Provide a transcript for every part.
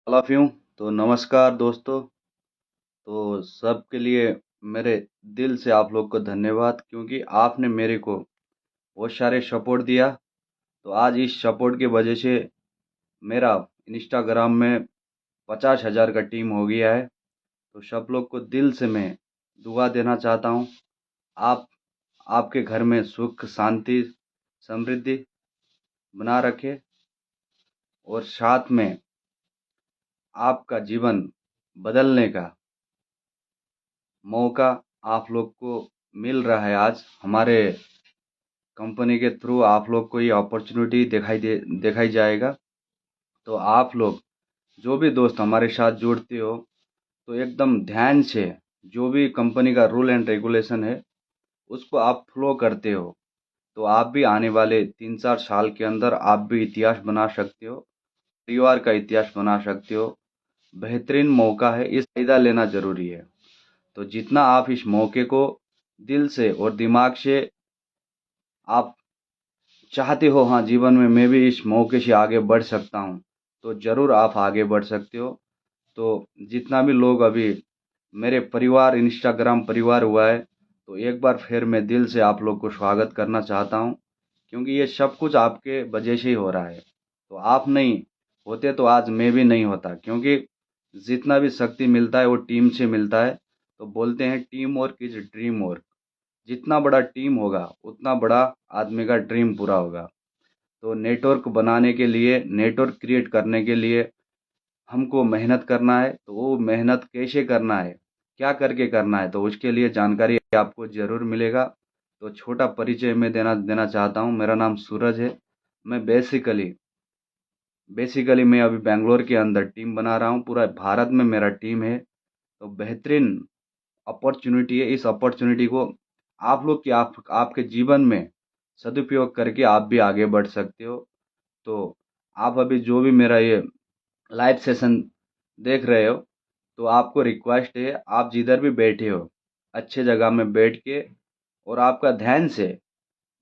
All of you. तो नमस्कार दोस्तों। तो सबके लिए मेरे दिल से आप लोग को धन्यवाद, क्योंकि आपने मेरे को बहुत सारे सपोर्ट दिया। तो आज इस सपोर्ट की वजह से मेरा इंस्टाग्राम में 50,000 का टीम हो गया है। तो सब लोग को दिल से मैं दुआ देना चाहता हूँ। आप आपके घर में सुख शांति समृद्धि बना रखे, और साथ में आपका जीवन बदलने का मौका आप लोग को मिल रहा है। आज हमारे कंपनी के थ्रू आप लोग को ये अपॉर्चुनिटी दिखाई जाएगा। तो आप लोग जो भी दोस्त हमारे साथ जुड़ते हो, तो एकदम ध्यान से जो भी कंपनी का रूल एंड रेगुलेशन है उसको आप फॉलो करते हो, तो आप भी आने वाले 3-4 साल के अंदर आप भी इतिहास बना सकते हो, परिवार का इतिहास बना सकते हो। बेहतरीन मौका है, इस फायदा लेना ज़रूरी है। तो जितना आप इस मौके को दिल से और दिमाग से आप चाहते हो, हाँ जीवन में मैं भी इस मौके से आगे बढ़ सकता हूँ, तो ज़रूर आप आगे बढ़ सकते हो। तो जितना भी लोग अभी मेरे परिवार इंस्टाग्राम परिवार हुआ है, तो एक बार फिर मैं दिल से आप लोग को स्वागत करना चाहता हूँ, क्योंकि ये सब कुछ आपके वजह से ही हो रहा है। तो आप नहीं होते तो आज मैं भी नहीं होता, क्योंकि जितना भी शक्ति मिलता है वो टीम से मिलता है। तो बोलते हैं team work is dream work. जितना बड़ा टीम होगा उतना बड़ा आदमी का ड्रीम पूरा होगा। तो नेटवर्क बनाने के लिए, नेटवर्क क्रिएट करने के लिए हमको मेहनत करना है। तो वो मेहनत कैसे करना है, क्या करके करना है, तो उसके लिए जानकारी आपको ज़रूर मिलेगा। तो छोटा परिचय मैं देना देना चाहता हूँ। मेरा नाम सूरज है। मैं बेसिकली मैं अभी बेंगलोर के अंदर टीम बना रहा हूँ। पूरा भारत में मेरा टीम है। तो बेहतरीन अपॉर्चुनिटी है। इस अपॉर्चुनिटी को आप लोग आपके जीवन में सदुपयोग करके आप भी आगे बढ़ सकते हो। तो आप अभी जो भी मेरा ये लाइव सेशन देख रहे हो, तो आपको रिक्वेस्ट है, आप जिधर भी बैठे हो अच्छे जगह में बैठ के और आपका ध्यान से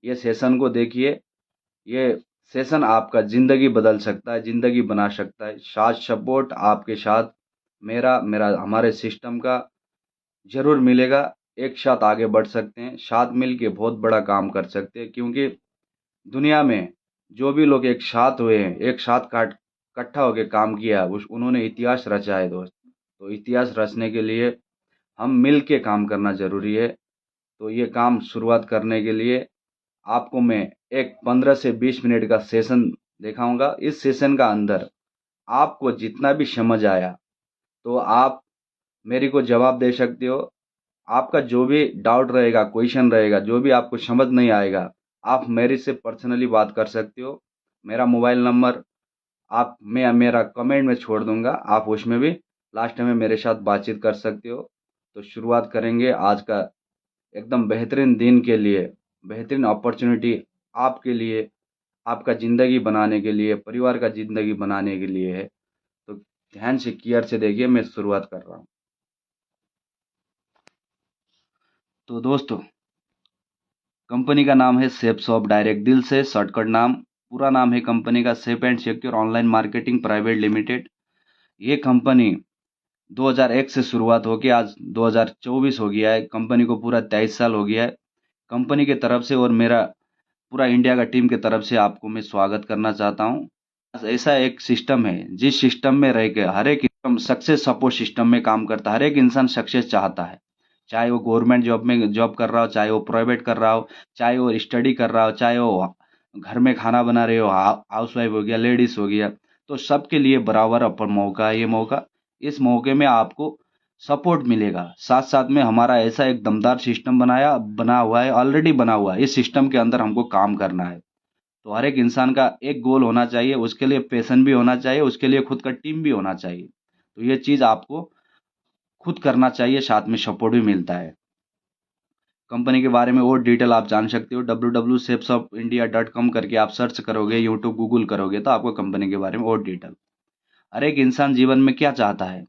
ये सेशन को देखिए। ये सेशन आपका ज़िंदगी बदल सकता है, ज़िंदगी बना सकता है। साथ सपोर्ट आपके साथ मेरा मेरा हमारे सिस्टम का ज़रूर मिलेगा। एक साथ आगे बढ़ सकते हैं, साथ मिल के बहुत बड़ा काम कर सकते हैं, क्योंकि दुनिया में जो भी लोग एक साथ हुए हैं, एक साथ काट इकट्ठा होकर काम किया है, उस उन्होंने इतिहास रचा है दोस्त। तो इतिहास रचने के लिए हम मिल के काम करना ज़रूरी है। तो ये काम शुरुआत करने के लिए आपको मैं एक 15 से 20 मिनट का सेशन दिखाऊंगा। इस सेशन का अंदर आपको जितना भी समझ आया, तो आप मेरे को जवाब दे सकते हो। आपका जो भी डाउट रहेगा, क्वेश्चन रहेगा, जो भी आपको समझ नहीं आएगा, आप मेरे से पर्सनली बात कर सकते हो। मेरा मोबाइल नंबर आप मैं मेरा कमेंट में छोड़ दूंगा, आप उसमें भी लास्ट में मेरे साथ बातचीत कर सकते हो। तो शुरुआत करेंगे आज का एकदम बेहतरीन दिन के लिए, बेहतरीन अपॉर्चुनिटी आपके लिए, आपका ज़िंदगी बनाने के लिए, परिवार का ज़िंदगी बनाने के लिए है। तो ध्यान से केयर से देखिए, मैं शुरुआत कर रहा हूँ। तो दोस्तों, कंपनी का नाम है सेफ शॉप डायरेक्ट दिल से, शॉर्टकट नाम। पूरा नाम है कंपनी का safe and secure online marketing private limited. ये कंपनी 2001 से शुरुआत होकर आज 2024 हो गया है। कंपनी को पूरा 23 साल हो गया है। कंपनी के तरफ से और मेरा पूरा इंडिया का टीम के तरफ से आपको मैं स्वागत करना चाहता हूँ। ऐसा एक सिस्टम है जिस सिस्टम में रह के हर एक सक्सेस सपोर्ट सिस्टम में काम करता है। हर एक इंसान सक्सेस चाहता है, चाहे वो गवर्नमेंट जॉब में जॉब कर रहा हो, चाहे वो प्राइवेट कर रहा हो, चाहे वो स्टडी कर रहा हो, चाहे वो घर में खाना बना रहे हो, हाउस वाइफ हो गया, लेडीज हो गया। तो सबके लिए बराबर अपन मौका है। ये मौका, इस मौके में आपको सपोर्ट मिलेगा। साथ साथ में हमारा ऐसा एक दमदार सिस्टम बना हुआ है, ऑलरेडी बना हुआ है। इस सिस्टम के अंदर हमको काम करना है। तो हर एक इंसान का एक गोल होना चाहिए, उसके लिए पैशन भी होना चाहिए, उसके लिए खुद का टीम भी होना चाहिए। तो ये चीज़ आपको खुद करना चाहिए, साथ में सपोर्ट भी मिलता है। कंपनी के बारे में और डिटेल आप जान सकते हो, www.safeshopindia.com करके आप सर्च करोगे, यूट्यूब गूगल करोगे, तो आपको कंपनी के बारे में और डिटेल। हर एक इंसान जीवन में क्या चाहता है,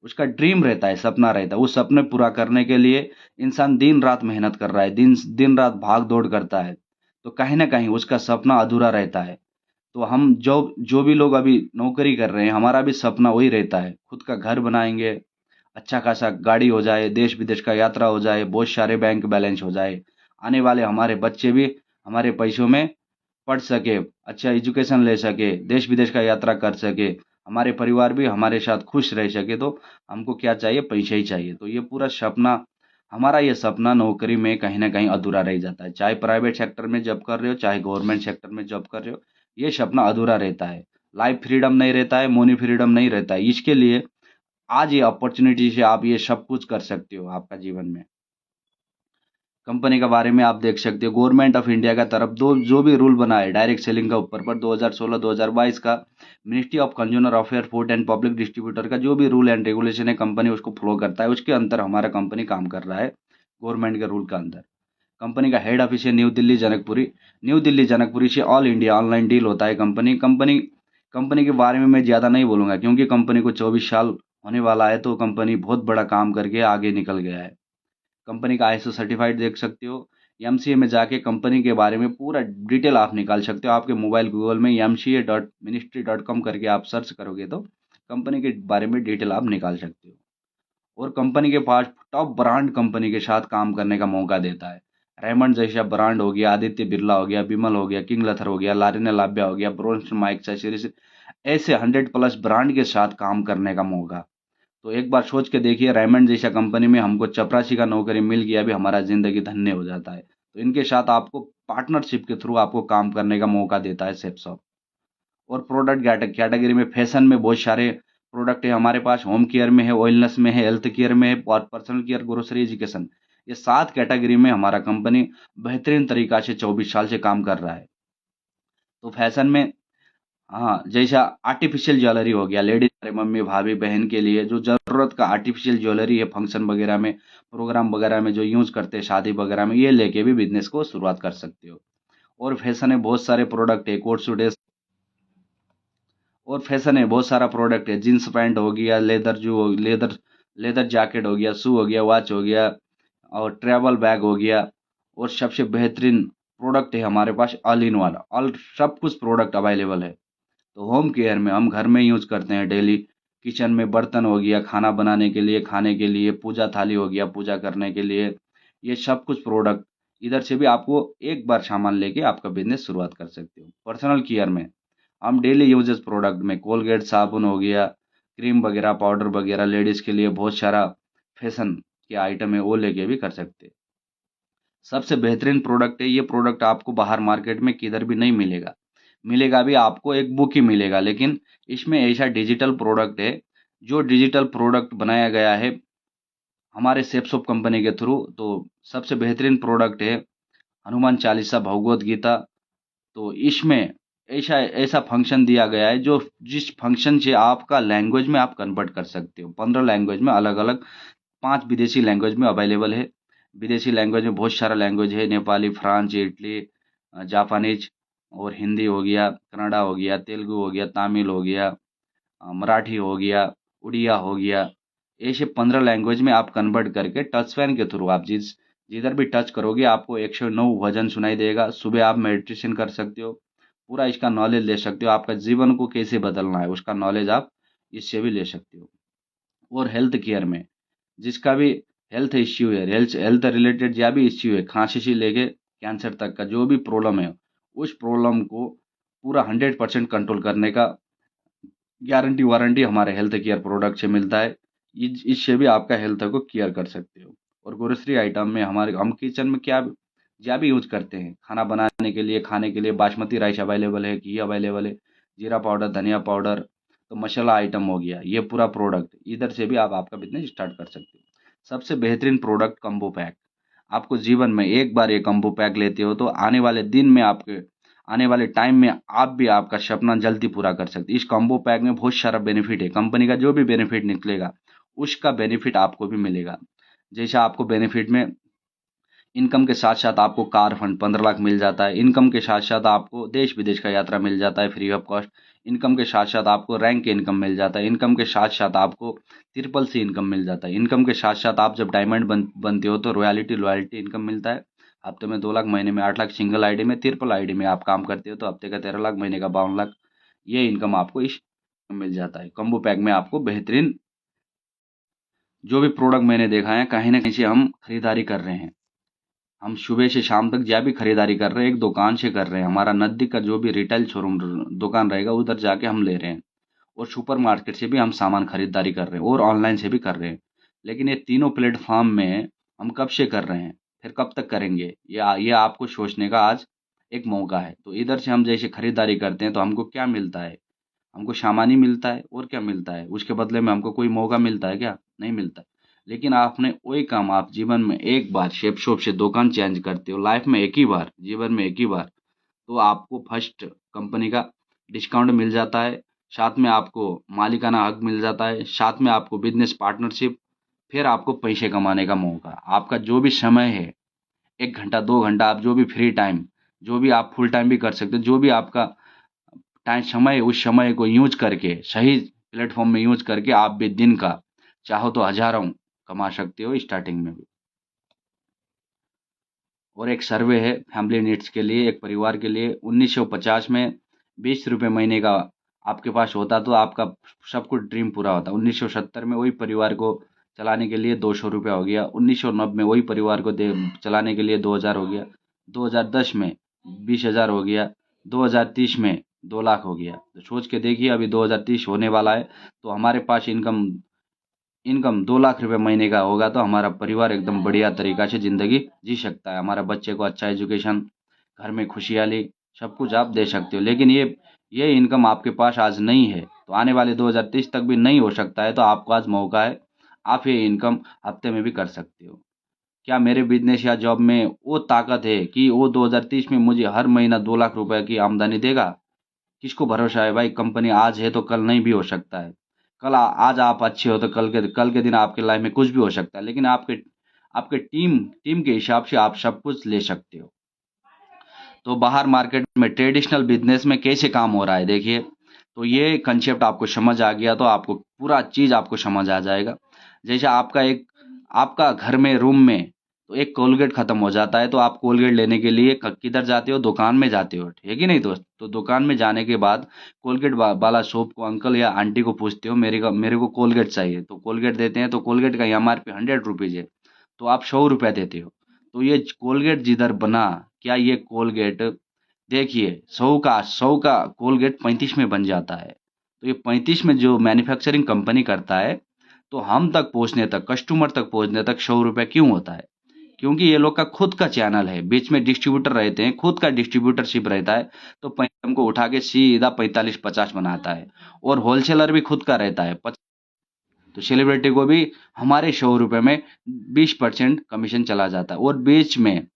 उसका ड्रीम रहता है, सपना रहता है। उस सपने पूरा करने के लिए इंसान दिन रात मेहनत कर रहा है, दिन दिन रात भाग दौड़ करता है। तो कहीं ना कहीं उसका सपना अधूरा रहता है। तो हम जो भी लोग अभी नौकरी कर रहे हैं, हमारा भी सपना वही रहता है, खुद का घर बनाएंगे, अच्छा खासा गाड़ी हो जाए, देश विदेश का यात्रा हो जाए, बहुत सारे बैंक बैलेंस हो जाए, आने वाले हमारे बच्चे भी हमारे पैसों में पढ़ सके, अच्छा एजुकेशन ले सके, देश विदेश का यात्रा कर सके, हमारे परिवार भी हमारे साथ खुश रह सके। तो हमको क्या चाहिए? पैसे ही चाहिए। तो ये पूरा सपना, हमारा ये सपना नौकरी में कहीं ना कहीं अधूरा रह जाता है, चाहे प्राइवेट सेक्टर में जॉब कर रहे हो, चाहे गवर्नमेंट सेक्टर में जॉब कर रहे हो, ये सपना अधूरा रहता है। लाइफ फ्रीडम नहीं रहता है, मनी फ्रीडम नहीं रहता है। इसके लिए आज ये अपॉर्चुनिटी से आप ये सब कुछ कर सकते हो आपका जीवन में। कंपनी के बारे में आप देख सकते हो, गवर्नमेंट ऑफ इंडिया का तरफ दो जो भी रूल बना है डायरेक्ट सेलिंग का ऊपर पर 2016-2022 का, ministry of consumer affair food and public distributor का जो भी रूल एंड रेगुलेशन है, कंपनी उसको फॉलो करता है, उसके अंदर हमारा कंपनी काम कर रहा है गवर्नमेंट के रूल के अंदर। कंपनी का हेड ऑफिस है न्यू दिल्ली जनकपुरी। न्यू दिल्ली जनकपुरी से ऑल इंडिया ऑनलाइन डील होता है। कंपनी कंपनी कंपनी के बारे में मैं ज़्यादा नहीं बोलूँगा, क्योंकि कंपनी को 24 साल होने वाला है, तो कंपनी बहुत बड़ा काम करके आगे निकल गया है। कंपनी का आईएसओ सर्टिफाइड देख सकते हो। एमसीए में जाके कंपनी के बारे में पूरा डिटेल आप निकाल सकते हो। आपके मोबाइल गूगल में mca.ministry.com करके आप सर्च करोगे तो कंपनी के बारे में डिटेल आप निकाल सकते हो। और कंपनी के पास टॉप ब्रांड कंपनी के साथ काम करने का मौका देता है। रेमंड जैसा ब्रांड हो गया, आदित्य बिरला हो गया, बिमल हो गया, किंग लथर हो गया, लारिना लाब्या हो गया, ब्रोन्स माइक सीरीज, ऐसे 100+ ब्रांड के साथ काम करने का मौका। तो एक बार सोच के देखिए, रेमंड जैसा कंपनी में हमको चपरासी का नौकरी मिल गया, भी हमारा जिंदगी धन्य हो जाता है। तो इनके साथ आपको पार्टनरशिप के थ्रू आपको काम करने का मौका देता है सेप्सॉप। और प्रोडक्ट कैटेगरी में फैशन में बहुत सारे प्रोडक्ट है हमारे पास, होम केयर में है, ऑयलनेस में है, हेल्थ केयर में है, और पर्सनल केयर, ग्रोसरी, एजुकेशन, ये 7 कैटेगरी में हमारा कंपनी बेहतरीन तरीका से 24 साल से काम कर रहा है। तो फैशन में, हाँ, जैसा आर्टिफिशियल ज्वेलरी हो गया, लेडीज, हमारे मम्मी भाभी बहन के लिए जो जरूरत का आर्टिफिशियल ज्वेलरी है, फंक्शन वगैरह में, प्रोग्राम वगैरह में जो यूज करते हैं, शादी वगैरह में, ये लेके भी बिजनेस को शुरुआत कर सकते हो। और फैशन में बहुत सारे प्रोडक्ट है, कोट सूट है। और फैशन है बहुत सारा प्रोडक्ट है, जींस पैंट हो गया, लेदर लेदर जैकेट हो गया, शू हो गया, वॉच हो गया, और ट्रैवल बैग हो गया। और सबसे बेहतरीन प्रोडक्ट है हमारे पास ऑल इन वन, ऑल सब कुछ प्रोडक्ट अवेलेबल है। तो होम केयर में हम घर में यूज करते हैं डेली। किचन में बर्तन हो गया, खाना बनाने के लिए, खाने के लिए, पूजा थाली हो गया, पूजा करने के लिए, ये सब कुछ प्रोडक्ट इधर से भी आपको एक बार सामान लेके आपका बिजनेस शुरुआत कर सकते हो। पर्सनल केयर में हम डेली यूजेस प्रोडक्ट में कोलगेट साबुन हो गया, क्रीम वगैरह, पाउडर वगैरह, लेडीज के लिए बहुत सारा फैशन के आइटम है, वो लेके भी कर सकते हैं। सबसे बेहतरीन प्रोडक्ट है ये प्रोडक्ट, आपको बाहर मार्केट में किधर भी नहीं मिलेगा। मिलेगा भी आपको एक बुक ही मिलेगा, लेकिन इसमें ऐसा डिजिटल प्रोडक्ट है, जो डिजिटल प्रोडक्ट बनाया गया है हमारे सेप्सॉप कंपनी के थ्रू। तो सबसे बेहतरीन प्रोडक्ट है हनुमान चालीसा, भगवत गीता। तो इसमें ऐसा ऐसा फंक्शन दिया गया है, जो जिस फंक्शन से आपका लैंग्वेज में आप कन्वर्ट कर सकते हो। 15 लैंग्वेज में अलग अलग, 5 विदेशी लैंग्वेज में अवेलेबल है। विदेशी लैंग्वेज में बहुत सारा लैंग्वेज है, नेपाली, फ्रांस, इटली, जापानीज, और हिंदी हो गया, कन्नड़ा हो गया, तेलुगु हो गया, तमिल हो गया, मराठी हो गया, उड़िया हो गया। ऐसे 15 लैंग्वेज में आप कन्वर्ट करके टच पेन के थ्रू आप जिधर भी टच करोगे आपको 109 भजन सुनाई देगा। सुबह आप मेडिटेशन कर सकते हो, पूरा इसका नॉलेज ले सकते हो। आपका जीवन को कैसे बदलना है उसका नॉलेज आप इससे भी ले सकते हो। और हेल्थ केयर में जिसका भी हेल्थ इश्यू है, हेल्थ हेल्थ रिलेटेड या भी इश्यू है, खांसी से लेके कैंसर तक का जो भी प्रॉब्लम है, उस प्रॉब्लम को पूरा 100% कंट्रोल करने का गारंटी वारंटी हमारे हेल्थ केयर प्रोडक्ट से मिलता है। इससे भी आपका हेल्थ को केयर कर सकते हो। और ग्रोसरी आइटम में हमारे हम किचन में क्या भी यूज करते हैं खाना बनाने के लिए, खाने के लिए, बासमती राइस अवेलेबल है, घी अवेलेबल है, जीरा पाउडर, धनिया पाउडर, तो मसाला आइटम हो गया, ये पूरा प्रोडक्ट इधर से भी आप आपका बिजनेस स्टार्ट कर सकते हो। सबसे बेहतरीन प्रोडक्ट कम्बो पैक। आपको जीवन में एक बार ये कम्बो पैक लेते हो तो आने वाले दिन में आपके आने वाले टाइम में आप भी आपका सपना जल्दी पूरा कर सकते हैं। इस कॉम्बो पैक में बहुत सारा बेनिफिट है, कंपनी का जो भी बेनिफिट निकलेगा उसका बेनिफिट आपको भी मिलेगा। जैसा आपको बेनिफिट में इनकम के साथ साथ आपको कार फंड 15 लाख मिल जाता है, इनकम के साथ साथ आपको देश विदेश का यात्रा मिल जाता है फ्री ऑफ कॉस्ट, इनकम के साथ साथ आपको रैंक के इनकम मिल जाता है, इनकम के साथ साथ आपको ट्रिपल सी इनकम मिल जाता है, इनकम के साथ साथ आप जब डायमंड बनते हो तो रॉयल्टी लॉयल्टी इनकम मिलता है, हफ्ते में 2 लाख, महीने में 8 लाख, सिंगल आईडी में, ट्रिपल आईडी में आप काम करते हो तो हफ्ते का 13 लाख, महीने का 52 लाख, ये इनकम आपको इस मिल जाता है। कम्बो पैक में आपको बेहतरीन जो भी प्रोडक्ट मैंने देखा है, कहीं ना कहीं से हम खरीदारी कर रहे हैं। हम सुबह से शाम तक जहाँ भी खरीदारी कर रहे हैं, एक दुकान से कर रहे हैं। हमारा नज़दीक का जो भी रिटेल शोरूम दुकान रहेगा, उधर जाके हम ले रहे हैं। और सुपर मार्केट से भी हम सामान खरीदारी कर रहे हैं और ऑनलाइन से भी कर रहे हैं। लेकिन ये तीनों प्लेटफॉर्म में हम कब से कर रहे हैं, फिर कब तक करेंगे, ये आपको सोचने का आज एक मौका है। तो इधर से हम जैसे खरीदारी करते हैं तो हमको क्या मिलता है, हमको सामान ही मिलता है और क्या मिलता है, उसके बदले में हमको कोई मौका मिलता है क्या, नहीं मिलता है। लेकिन आपने वही काम आप जीवन में एक बार शेप शॉप से दुकान चेंज करते हो, लाइफ में एक ही बार, जीवन में एक ही बार, तो आपको फर्स्ट कंपनी का डिस्काउंट मिल जाता है, साथ में आपको मालिकाना हक मिल जाता है, साथ में आपको बिजनेस पार्टनरशिप, फिर आपको पैसे कमाने का मौका। आपका जो भी समय है, 1 घंटा 2 घंटा, आप जो भी फ्री टाइम, जो भी आप फुल टाइम भी कर सकते हो, जो भी आपका टाइम समय है, उस समय को यूज करके सही प्लेटफॉर्म में यूज करके आप भी दिन का चाहो तो हजारों कमा सकते हो स्टार्टिंग में भी। और एक सर्वे है फैमिली नीड्स के लिए, एक परिवार के लिए 1950 में 20 रुपये महीने का आपके पास होता तो आपका सब कुछ ड्रीम पूरा होता। 1970 में वही परिवार को चलाने के लिए 200 रुपया हो गया। 1990 में वही परिवार को चलाने के लिए 2000 हो गया। 2010 में 20,000 हो गया। 2030 में 2 लाख हो गया। तो सोच के देखिए, अभी 2030 होने वाला है, तो हमारे पास इनकम इनकम 2 लाख रुपए महीने का होगा तो हमारा परिवार एकदम बढ़िया तरीका से ज़िंदगी जी सकता है। हमारा बच्चे को अच्छा एजुकेशन, घर में खुशहाली, सब कुछ आप दे सकते हो। लेकिन ये इनकम आपके पास आज नहीं है, तो आने वाले 2030 तक भी नहीं हो सकता है। तो आपको आज मौका है, आप ये इनकम हफ्ते में भी कर सकते हो। क्या मेरे बिजनेस या जॉब में वो ताकत है कि वो 2030 में मुझे हर महीना 2 लाख रुपए की आमदनी देगा? किसको भरोसा है भाई, कंपनी आज है तो कल नहीं भी हो सकता है। आज आप अच्छे हो तो कल के दिन आपके लाइफ में कुछ भी हो सकता है। लेकिन आपके आपके टीम टीम के हिसाब से आप सब कुछ ले सकते हो। तो बाहर मार्केट में ट्रेडिशनल बिजनेस में कैसे काम हो रहा है देखिए, तो ये कंसेप्ट आपको समझ आ गया तो आपको पूरा चीज आपको समझ आ जाएगा। जैसे आपका घर में रूम में तो एक कोलगेट खत्म हो जाता है, तो आप कोलगेट लेने के लिए किधर जाते हो, दुकान में जाते हो, ठीक है नहीं दोस्त? तो दुकान में जाने के बाद कोलगेट वाला शॉप को अंकल या आंटी को पूछते हो, मेरे को कोलगेट चाहिए, तो कोलगेट देते हैं। तो कोलगेट का एमआरपी 100 रुपीज है, तो आप 100 रुपया देते हो। तो ये कोलगेट जिधर बना, क्या ये कोलगेट देखिए, 100 का कोलगेट 35 में बन जाता है। तो ये 35 में जो मैन्युफैक्चरिंग कंपनी करता है, तो हम तक पहुंचने तक, कस्टमर तक पहुंचने तक 100 रुपया क्यों होता है? क्योंकि ये लोग का खुद का चैनल है, बीच में डिस्ट्रीब्यूटर रहते हैं, खुद का डिस्ट्रीब्यूटरशिप रहता है। तो हमको उठा के सीधा 45-50 बनाता है। और होलसेलर भी खुद का रहता है। तो सेलिब्रिटी को भी हमारे 100 रुपये में 20% कमीशन चला जाता है। और बीच में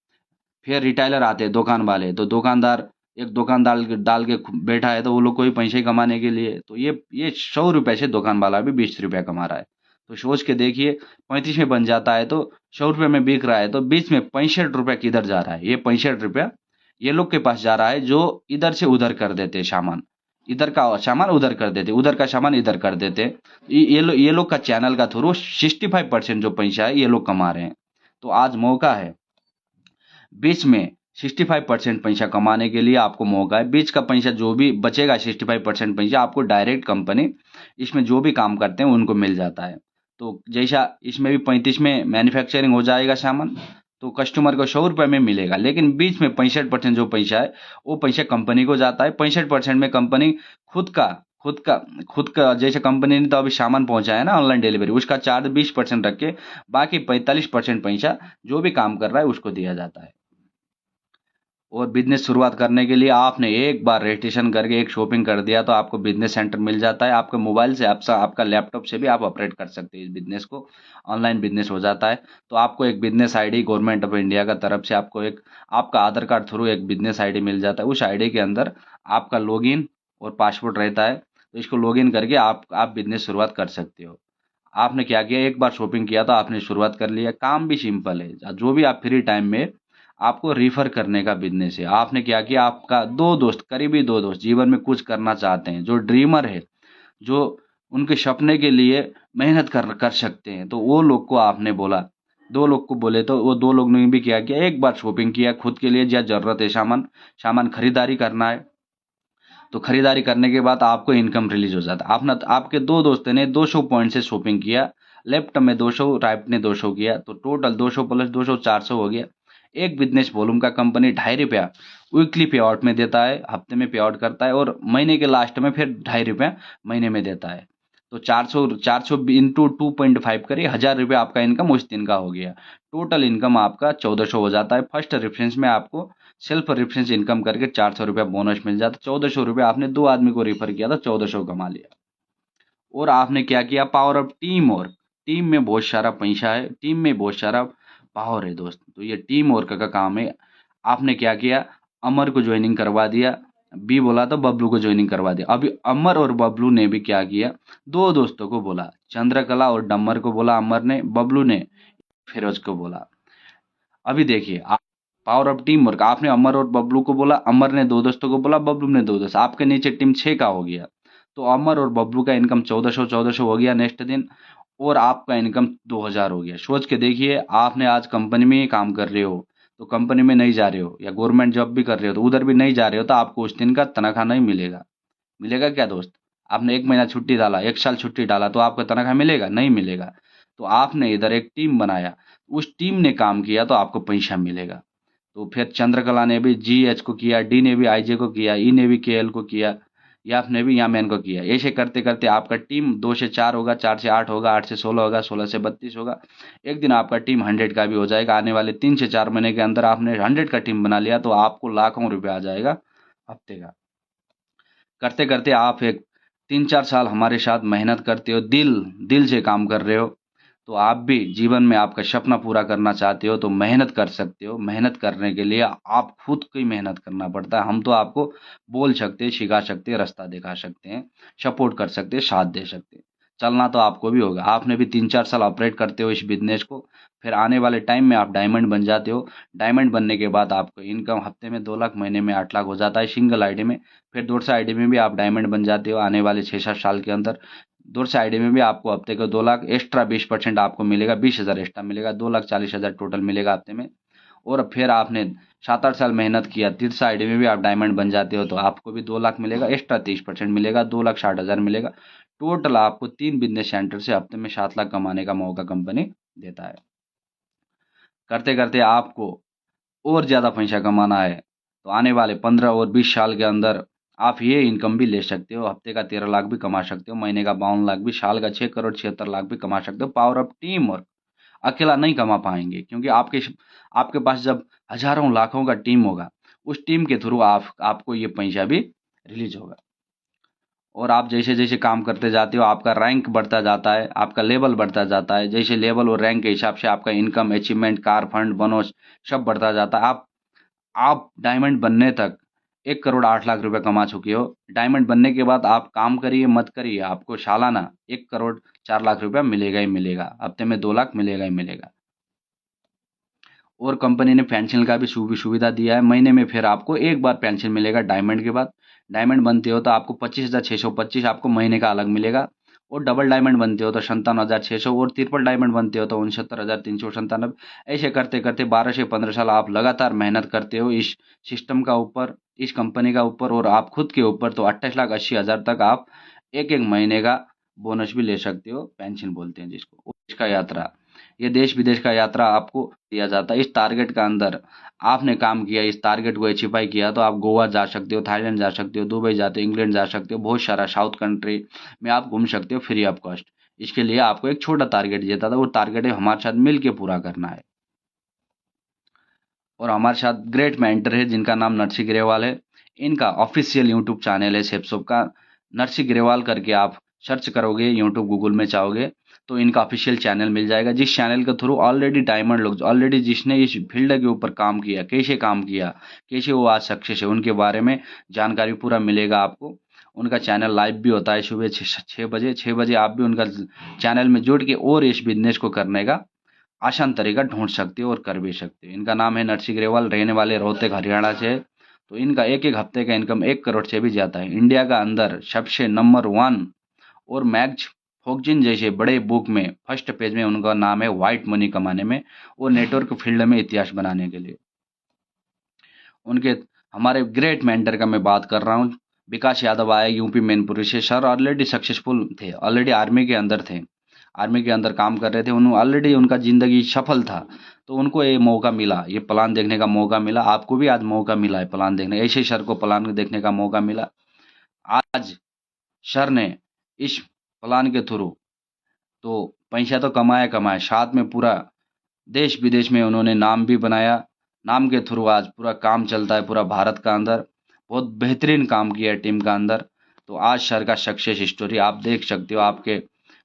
फिर रिटेलर आते हैं, दुकान वाले, तो दुकानदार एक दुकान डाल के बैठा है, तो वो लोग को भी पैसे कमाने के लिए, तो ये 100 रुपए से दुकान वाला भी 20 रुपया कमा रहा है। तो सोच के देखिए, 35 में बन जाता है तो 100 रुपये में बिक रहा है, तो बीच में 65 रुपया किधर जा रहा है? ये 65 रुपया ये लोग के पास जा रहा है, जो इधर से उधर कर देते हैं सामान, इधर का सामान उधर कर देते, उधर का सामान इधर कर देते। ये लोग का चैनल का थ्रू 65% जो पैसा है ये लोग कमा रहे हैं। तो आज मौका है, बीच में 65% पैसा कमाने के लिए आपको मौका है। बीच का पैसा जो भी बचेगा, 65% पैसा आपको डायरेक्ट कंपनी इसमें जो भी काम करते हैं उनको मिल जाता है। तो जैसा इसमें भी 35 में मैन्युफैक्चरिंग हो जाएगा सामान, तो कस्टमर को 100 रुपये में मिलेगा। लेकिन बीच में 65% जो पैसा है वो पैसा कंपनी को जाता है। 65% में कंपनी खुद का खुद का खुद का जैसे कंपनी ने तो अभी सामान पहुंचाया ना ऑनलाइन डिलीवरी, उसका चार्ज 20% रख के बाकी 45% पैसा जो भी काम कर रहा है उसको दिया जाता है। और बिजनेस शुरुआत करने के लिए आपने एक बार रजिस्ट्रेशन करके एक शॉपिंग कर दिया तो आपको बिजनेस सेंटर मिल जाता है। आपके मोबाइल से, आपका लैपटॉप से भी आप ऑपरेट कर सकते हैं इस बिजनेस को। ऑनलाइन बिजनेस हो जाता है। तो आपको एक business ID government of India का तरफ से आपको एक आपका आधार कार्ड थ्रू एक बिजनेस आईडी मिल जाता है। उस आईडी के अंदर आपका लॉगिन और पासवर्ड रहता है। तो इसको लॉगिन करके आप बिजनेस शुरुआत कर सकते हो। आपने क्या किया, एक बार शॉपिंग किया तो आपने शुरुआत कर लिया। काम भी सिंपल है, जो भी आप फ्री टाइम में आपको रिफर करने का बिजनेस है। आपने क्या किया, आपका दो दोस्त, करीबी दो दोस्त जीवन में कुछ करना चाहते हैं, जो ड्रीमर है, जो उनके सपने के लिए मेहनत कर कर सकते हैं, तो वो लोग को आपने बोला 2 लोग को बोले तो वो 2 लोग ने भी क्या किया, एक बार शॉपिंग किया खुद के लिए, या ज़रूरत है सामान सामान खरीदारी करना है, तो खरीदारी करने के बाद आपको इनकम रिलीज हो जाता है। आपने आपके 2 दोस्त ने 200 पॉइंट से शॉपिंग किया, लेफ्ट में 200, राइट ने 200 किया, तो टोटल 200 प्लस 200 400 हो गया। एक बिजनेस वॉल्यूम का कंपनी ₹2.5 वीकली पे आउट में देता है, हफ्ते में पे आउट करता है, और महीने के लास्ट में फिर ₹2.5 महीने में देता है। तो 400 400 इंटू 2.5 करिए, ₹1000 आपका इनकम उस दिन का हो गया। टोटल इनकम आपका 1400 हो जाता है। फर्स्ट रेफरेंस में आपको सेल्फ रेफरेंस इनकम करके ₹400 बोनस मिल जाता। ₹1400 आपने 2 आदमी को रेफर किया था, 1400 कमा लिया। और आपने क्या किया, power of team work. Team में बहुत सारा पैसा है, टीम में बहुत सारा पावर है दोस्त, तो ये टीम वर्क का काम है। आपने क्या किया, अमर को ज्वाइनिंग करवा दिया, बी बोला तो बबलू को ज्वाइनिंग करवा दिया। अभी अमर और बबलू ने भी क्या किया, 2 दोस्तों को बोला, चंद्रकला और डम्बर को बोला अमर ने, बबलू ने फिरोज को बोला। अभी देखिए आप, पावर ऑफ टीम वर्क, आपने अमर और बबलू को बोला, अमर ने 2 दोस्तों को बोला, बबलू ने 2 दोस्त, आपके नीचे टीम 6 का हो गया। तो अमर और बबलू का इनकम 1400 हो गया नेक्स्ट दिन, और आपका इनकम 2000 हो गया। सोच के देखिए, आपने आज कंपनी में ही काम कर रहे हो, तो कंपनी में नहीं जा रहे हो, या गवर्नमेंट जॉब भी कर रहे हो तो उधर भी नहीं जा रहे हो, तो आपको उस दिन का तनख्वाह नहीं मिलेगा। मिलेगा क्या दोस्त? आपने 1 महीना छुट्टी डाला, 1 साल छुट्टी डाला, तो आपको तनख्वाह मिलेगा? नहीं मिलेगा। तो आपने इधर एक टीम बनाया, उस टीम ने काम किया, तो आपको पैसा मिलेगा। तो फिर चंद्रकला ने भी जीएच को किया, डी ने भी आईजे को किया, ई ने भी केएल को किया, याफ ने भी यामैन को किया। ऐसे करते करते आपका टीम 2 से 4 होगा, 4 से 8 होगा, 8 से 16 होगा, 16 से 32 होगा। एक दिन आपका टीम 100 का भी हो जाएगा। आने वाले 3 से 4 महीने के अंदर आपने 100 का टीम बना लिया, तो आपको लाखों रुपया आ जाएगा हफ्ते का। करते करते आप एक 3-4 साल हमारे साथ मेहनत करते हो, दिल दिल से काम कर रहे हो, तो आप भी जीवन में आपका सपना पूरा करना चाहते हो तो मेहनत कर सकते हो। मेहनत करने के लिए आप खुद को ही मेहनत करना पड़ता है। हम तो आपको बोल सकते हैं, सिखा सकते हैं, रास्ता दिखा सकते हैं, सपोर्ट कर सकते हैं, साथ दे सकते हैं। चलना तो आपको भी होगा। आपने भी 3-4 साल ऑपरेट करते हो इस बिजनेस को, फिर आने वाले टाइम में आप डायमंड बन जाते हो। डायमंड बनने के बाद आपको इनकम हफ्ते में 2 लाख, महीने में 8 लाख हो जाता है सिंगल आईडी में। फिर दूसरे आईडी में भी आप डायमंड बन जाते हो आने वाले 6-7 साल के अंदर। दूसरे आईडी में भी आपको हफ्ते को 2 लाख एक्स्ट्रा, 20% आपको मिलेगा, 20,000 एक्स्ट्रा मिलेगा, 2,40,000 टोटल मिलेगा हफ्ते में। और फिर आपने 7-8 साल मेहनत किया, तीसरा आईडी में भी आप डायमंड बन जाते हो, तो आपको भी 2 लाख मिलेगा, एक्स्ट्रा 30% मिलेगा, 2,60,000 मिलेगा। टोटल आपको 3 बिजनेस सेंटर से हफ्ते में 7 लाख कमाने का मौका कंपनी देता है। करते करते आपको और ज़्यादा पैसा कमाना है, तो आने वाले 15 और 20 साल के अंदर आप ये इनकम भी ले सकते हो। हफ्ते का 13 लाख भी कमा सकते हो, महीने का 52 लाख भी, साल का 6 करोड़ 76 लाख भी कमा सकते हो। Power of team work. अकेला नहीं कमा पाएंगे, क्योंकि आपके पास जब हजारों लाखों का टीम होगा, उस टीम के थ्रू आपको ये पैसा भी रिलीज होगा। और आप जैसे जैसे काम करते जाते हो, आपका रैंक बढ़ता जाता है, आपका लेवल बढ़ता जाता है। जैसे लेवल और रैंक के हिसाब से आपका income, achievement, car fund, bonus सब बढ़ता जाता है। आप डायमंड बनने तक 1 करोड़ 8 लाख रुपए कमा चुके हो। डायमंड बनने के बाद आप काम करिए मत करिए, आपको सालाना 1 करोड़ 4 लाख रुपया मिलेगा ही मिलेगा, हफ्ते में 2 लाख मिलेगा ही मिलेगा। और कंपनी ने पेंशन का भी सुविधा दिया है। महीने में फिर आपको एक बार पेंशन मिलेगा डायमंड के बाद। डायमंड बनते हो तो आपको 25,625 आपको महीने का अलग मिलेगा। और डबल डायमंड बनते हो तो 57,600, और ट्रिपल डायमंड बनते हो तो 69,397। ऐसे करते करते 12 से 15 साल आप लगातार मेहनत करते हो इस सिस्टम का ऊपर, इस कंपनी का ऊपर, और आप खुद के ऊपर, तो 28,80,000 तक आप एक एक महीने का बोनस भी ले सकते हो, पेंशन बोलते हैं जिसको। और इसका यात्रा, ये देश विदेश का यात्रा आपको दिया जाता है। इस टारगेट का अंदर आपने काम किया, इस टारगेट को अचीव किया, तो आप गोवा जा सकते हो, थाईलैंड जा सकते हो, दुबई जाते हो, इंग्लैंड जा सकते हो, बहुत सारा साउथ कंट्री में आप घूम सकते हो फ्री ऑफ कॉस्ट। इसके लिए आपको एक छोटा टारगेट दिया था, वो टारगेट है हमारे साथ मिल के पूरा करना है। और हमारे साथ ग्रेट मेंटर है जिनका नाम नरसी ग्रेवाल है। इनका ऑफिशियल यूट्यूब चैनल है सेपसोप का, नरसी ग्रेवाल करके आप सर्च करोगे यूट्यूब गूगल में चाहोगे तो इनका ऑफिशियल चैनल मिल जाएगा, जिस चैनल के थ्रू ऑलरेडी डायमंड लोग, ऑलरेडी जिसने इस फील्ड के ऊपर काम किया, कैसे काम किया, कैसे वो आज सक्सेस है, उनके बारे में जानकारी पूरा मिलेगा आपको। उनका चैनल लाइव भी होता है सुबह 6 बजे। 6 बजे आप भी उनका चैनल में जुड़ के और इस बिजनेस को करने का आसान तरीका ढूंढ सकते हो और कर भी सकते हो। इनका नाम है नरसी ग्रेवाल, रहने वाले रोहतक हरियाणा से है। तो इनका एक एक हफ्ते का इनकम 1 करोड़ से भी ज़्यादा है। इंडिया का अंदर सबसे नंबर 1 और मैक्स फोकजिन जैसे बड़े बुक में फर्स्ट पेज में उनका नाम है व्हाइट मनी कमाने में और नेटवर्क फील्ड में इतिहास बनाने के लिए। उनके हमारे ग्रेट मेंटर का मैं बात कर रहा हूँ, विकास यादव आए यूपी मैनपुरी से। सर ऑलरेडी सक्सेसफुल थे, ऑलरेडी आर्मी के अंदर थे, आर्मी के अंदर काम कर रहे थे, उन ऑलरेडी उनका ज़िंदगी सफल था। तो उनको ये मौका मिला, ये प्लान देखने का मौका मिला। आपको भी आज मौका मिला है प्लान देखने, ऐसे ही सर को प्लान देखने का मौका मिला। आज सर ने इस प्लान के थ्रू तो पैसा तो कमाया कमाया, साथ में पूरा देश विदेश में उन्होंने नाम भी बनाया। नाम के थ्रू आज पूरा काम चलता है पूरा भारत का अंदर। बहुत बेहतरीन काम किया है टीम का अंदर। तो आज सर का सक्सेस स्टोरी आप देख सकते हो, आपके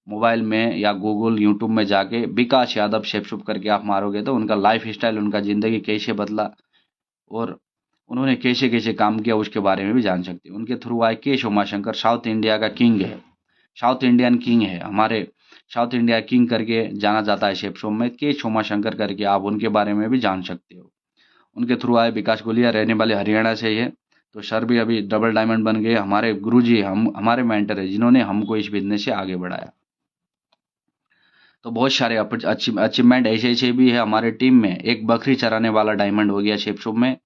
मोबाइल में या गूगल यूट्यूब में जाके विकास यादव शेपशुप करके आप मारोगे तो उनका लाइफ स्टाइल, उनका ज़िंदगी कैसे बदला और उन्होंने कैसे कैसे काम किया उसके बारे में भी जान सकते हो। उनके थ्रू आए के उमाशंकर, साउथ इंडिया का किंग है, साउथ इंडियन किंग है, हमारे साउथ इंडिया किंग करके जाना जाता है शेप शो में। के उमाशंकर करके आप उनके बारे में भी जान सकते हो। उनके थ्रू आए विकास गोलिया, रहने वाले हरियाणा से ही है। तो सर भी अभी डबल डायमंड बन गए, हमारे गुरुजी, हम हमारे मेंटर है जिन्होंने हमको इस बिजनेस से आगे बढ़ाया। तो बहुत सारे अचीवमेंट ऐसे ऐसे भी है हमारे टीम में। एक बकरी चराने वाला डायमंड हो गया शेप शो में,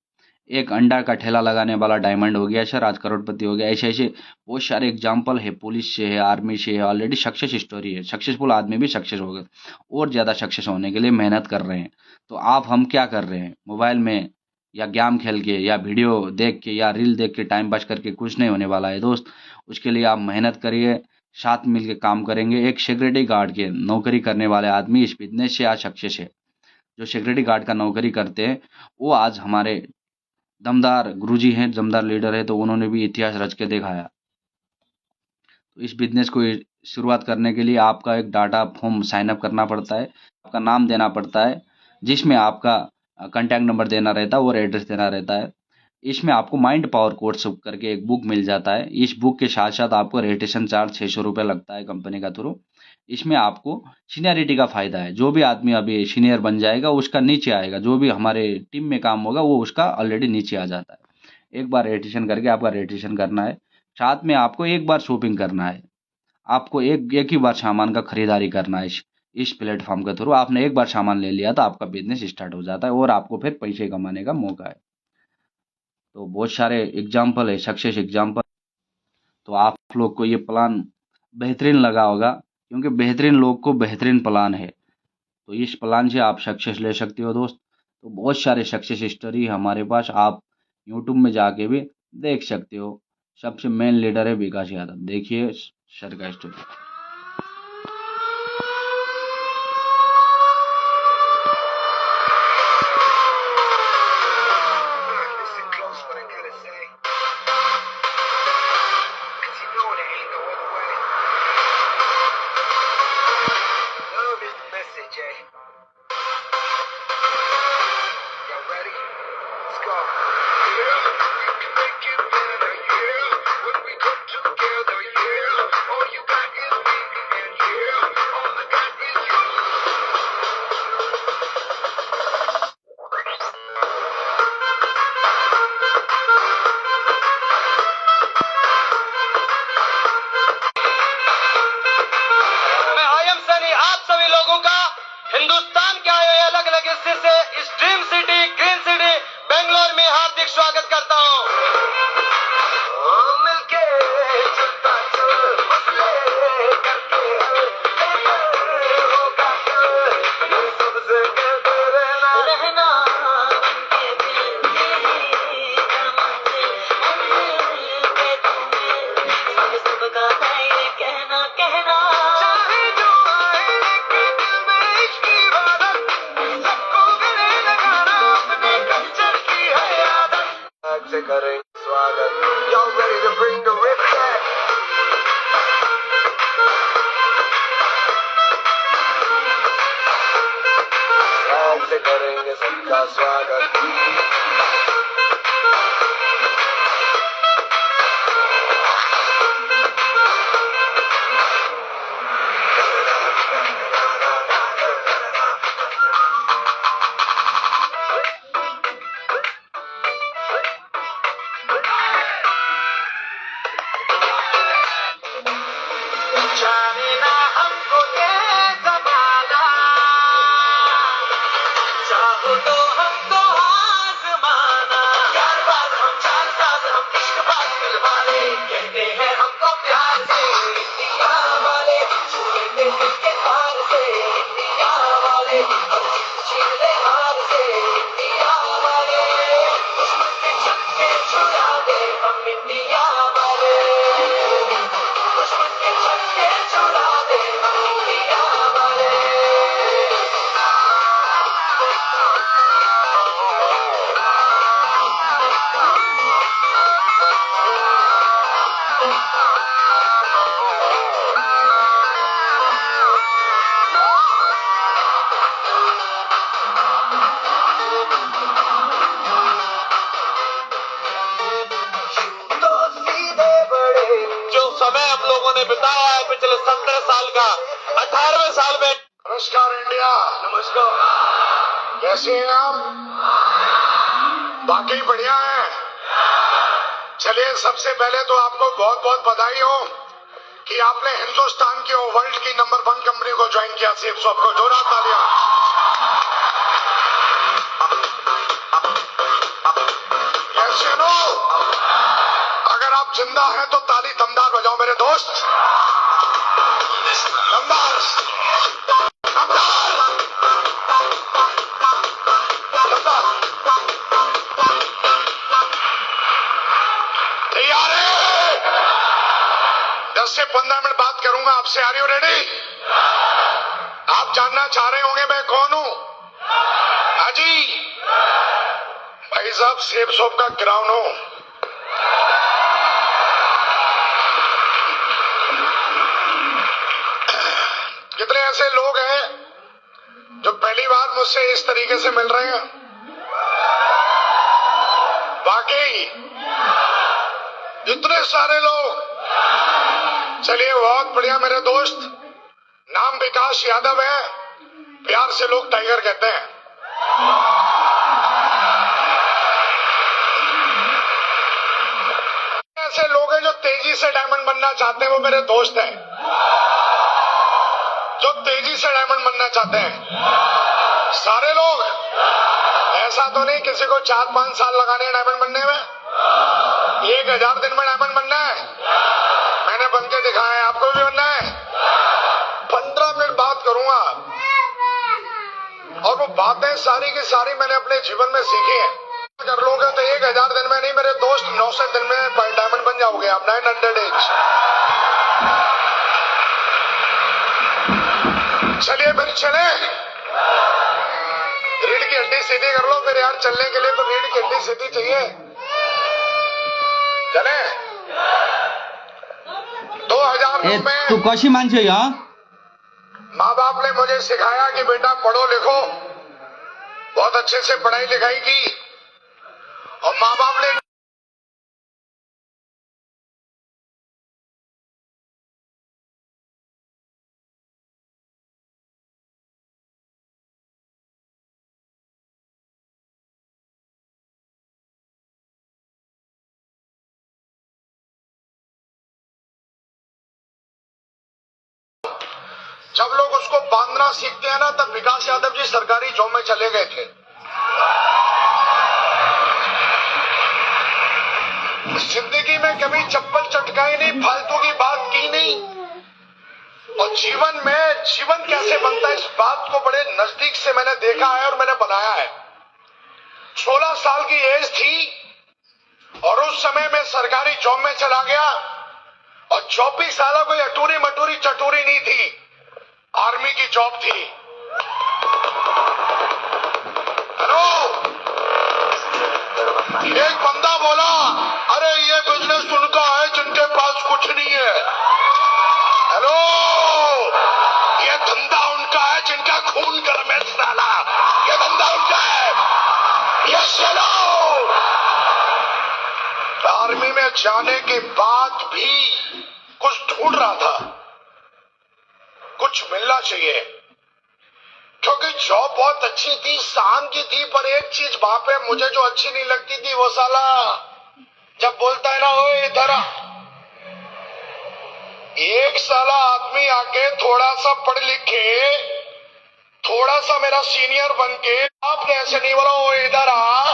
एक अंडा का ठेला लगाने वाला डायमंड हो गया सर, आज करोड़पति हो गया। ऐसे ऐसे बहुत सारे एग्जाम्पल है, पुलिस से है, आर्मी से है, ऑलरेडी सक्सेस स्टोरी है। सक्सेसफुल आदमी भी सक्सेस हो गए और ज़्यादा सक्सेस होने के लिए मेहनत कर रहे हैं। तो आप हम क्या कर रहे हैं मोबाइल में या गेम खेल के या वीडियो देख के या रील देख के टाइम पास करके कुछ नहीं होने वाला है दोस्त। उसके लिए आप मेहनत करिए, साथ मिल के काम करेंगे। एक सिक्योरिटी गार्ड के नौकरी करने वाले आदमी इस बिजनेस से आज सक्सेस है। जो सिक्योरिटी गार्ड का नौकरी करते हैं वो आज हमारे दमदार गुरुजी हैं, दमदार लीडर है। तो उन्होंने भी इतिहास रच के दिखाया। तो इस बिजनेस को शुरुआत करने के लिए आपका एक डाटा फॉर्म साइन अप करना पड़ता है, आपका नाम देना पड़ता है, जिसमें आपका कॉन्टैक्ट नंबर देना रहता है और एड्रेस देना रहता है। इसमें आपको माइंड पावर कोर्स करके एक बुक मिल जाता है। इस बुक के साथ साथ आपको रजिस्ट्रेशन चार्ज 600 रुपये लगता है कंपनी का थ्रू। इसमें आपको सीनियरिटी का फायदा है, जो भी आदमी अभी सीनियर बन जाएगा उसका नीचे आएगा, जो भी हमारे टीम में काम होगा वो उसका ऑलरेडी नीचे आ जाता है। एक बार रजिस्ट्रेशन करके आपका रजिस्ट्रेशन करना है, साथ में आपको एक बार शॉपिंग करना है। आपको एक एक ही बार सामान का खरीदारी करना है। इस प्लेटफॉर्म के थ्रू आपने एक बार सामान ले लिया तो आपका बिजनेस स्टार्ट हो जाता है और आपको फिर पैसे कमाने का मौका है। तो बहुत सारे एग्जाम्पल है, सक्सेस एग्जाम्पल। तो आप लोग को ये प्लान बेहतरीन लगा होगा, क्योंकि बेहतरीन लोग को बेहतरीन प्लान है। तो इस प्लान से आप सक्सेस ले सकते हो दोस्त। तो बहुत सारे सक्सेस स्टोरी हमारे पास, आप यूट्यूब में जाके भी देख सकते हो। सबसे मेन लीडर है विकास यादव, देखिए सर का स्टोरी। हिंदुस्तान के आए हुए अलग अलग हिस्से से इस dream city green city Bangalore में हार्दिक स्वागत करता हूं। मिलके चलता चल मसले करके होगा कल, ये सबसे कहते रहना उनके दिल की मंजिल पे तुम्हें सबका है ये कहना कहना। चाहे जो आए लेकिन दिल में इश्क की इबादत, सबको गले लगाना अपने कल्चर की है आदत। से करें स्वागत, y'all ready to bring the rip back? आज से करेंगे सबका स्वागत। Shining out. साल का 18वें साल में। नमस्कार इंडिया, नमस्कार, कैसे हैं आप? बाकी बढ़िया है। चलिए, सबसे पहले तो आपको बहुत बहुत बधाई हो कि आपने हिंदुस्तान की और वर्ल्ड की नंबर 1 कंपनी को ज्वाइन किया। सेफ सॉफ्ट को जोरदार तालियां। कैसे नो? अगर आप जिंदा हैं तो ताली दमदार बजाओ मेरे दोस्त। दमदार, दमदार, दमदार। तैयार है? 10 से 15 मिनट बात करूंगा आपसे। Are you ready? आप जानना चाह रहे होंगे मैं कौन हूं? हाजी भाई साहब, सेफ सॉफ्ट का क्राउन हूं। कितने ऐसे लोग हैं जो पहली बार मुझसे इस तरीके से मिल रहे हैं? वाकई इतने सारे लोग। चलिए, बहुत बढ़िया मेरे दोस्त। नाम विकास यादव है, प्यार से लोग टाइगर कहते हैं। ऐसे लोग हैं जो तेजी से डायमंड बनना चाहते हैं, वो मेरे दोस्त हैं। जो तेजी से डायमंड बनना चाहते हैं सारे लोग। ऐसा तो नहीं किसी को 4-5 साल लगाने हैं डायमंड बनने में। 1000 दिन में डायमंड बनना है। मैंने बन के दिखाया है, आपको भी बनना है। 15 मिनट बात करूंगा और वो बातें सारी की सारी मैंने अपने जीवन में सीखी हैं। अगर लोगे तो 1000 दिन में नहीं मेरे दोस्त, 900 दिन में डायमंड बन जाओगे आप। 900 डेज। चलिए फिर चले। रीढ़ की हड्डी सीधी कर लो फिर यार। चलने के लिए तो रीढ़ की हड्डी सीधी चाहिए। चले। 2009 में तू कशी माणसे हा? माँ बाप ने मुझे सिखाया कि बेटा पढ़ो लिखो, बहुत अच्छे से पढ़ाई लिखाई की। और माँ बाप ने जब लोग उसको बांधना सीखते हैं ना, तब विकास यादव जी सरकारी जॉब में चले गए थे। जिंदगी में कभी चप्पल चटकाई नहीं, फालतू की बात की नहीं। और जीवन में जीवन कैसे बनता है, इस बात को बड़े नजदीक से मैंने देखा है और मैंने बनाया है। 16 साल की एज थी और उस समय मैं सरकारी जॉब में चला गया। और 24 साल कोई अटूरी मटूरी चटूरी नहीं थी, आर्मी की जॉब थी। हेलो, एक बंदा बोला, अरे ये बिजनेस उनका है जिनके पास कुछ नहीं है। हेलो, ये धंधा उनका है जिनका खून गर्म है साला। ये धंधा उनका है। ये चलो। आर्मी में जाने के बाद भी कुछ ढूंढ रहा था, कुछ मिलना चाहिए। क्योंकि जॉब बहुत अच्छी थी, शान की थी, पर एक चीज वहां पे मुझे जो अच्छी नहीं लगती थी, वो साला जब बोलता है ना, ओए इधर आ। एक साला आदमी आके थोड़ा सा पढ़ लिखे, थोड़ा सा मेरा सीनियर बन के, आपने ऐसे नहीं बोला ओए इधर आ,